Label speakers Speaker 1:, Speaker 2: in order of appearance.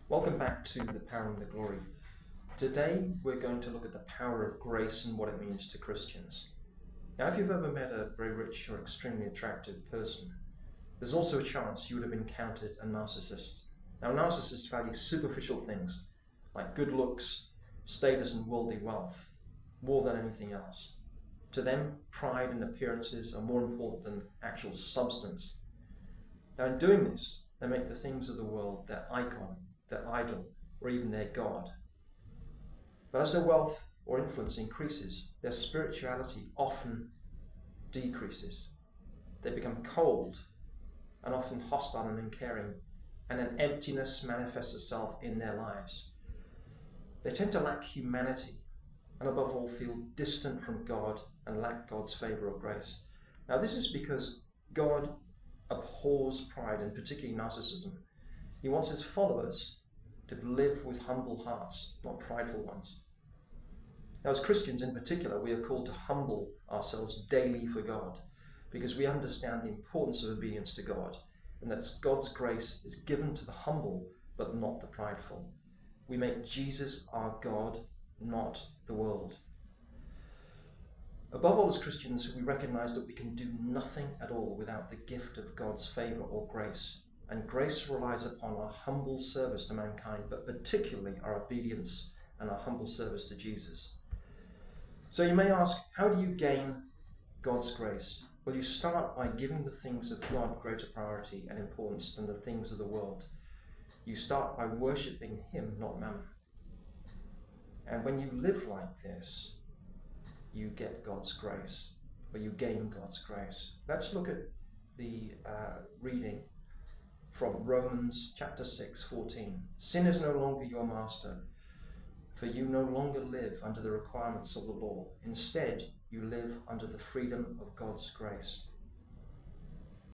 Speaker 1: Welcome back to The Power and the Glory. Today we're going to look at the power of grace and what it means to Christians. Now, if you've ever met a very rich or extremely attractive person, there's also a chance you would have encountered a narcissist. Now, narcissists value superficial things like good looks, status and worldly wealth more than anything else. To them, pride and appearances are more important than actual substance. Now, in doing this, they make the things of the world their icon, their idol, or even their god. But as their wealth or influence increases, their spirituality often decreases. They become cold and often hostile and uncaring, and an emptiness manifests itself in their lives. They tend to lack humanity, and above all feel distant from God and lack God's favor or grace. Now, this is because God abhors pride, and particularly narcissism. He wants his followers to live with humble hearts, not prideful ones. Now, as Christians in particular, we are called to humble ourselves daily for God, because we understand the importance of obedience to God, and that God's grace is given to the humble, but not the prideful. We make Jesus our God, not the world. Above all, as Christians, we recognize that we can do nothing at all without the gift of God's favor or grace. And grace relies upon our humble service to mankind, but particularly our obedience and our humble service to Jesus. So you may ask, how do you gain God's grace? Well, you start by giving the things of God greater priority and importance than the things of the world. You start by worshipping Him, not Mammon. And when you live like this, you get God's grace, or you gain God's grace. Let's look at the reading from Romans chapter 6:14. Sin is no longer your master, for you no longer live under the requirements of the law. Instead, you live under the freedom of God's grace.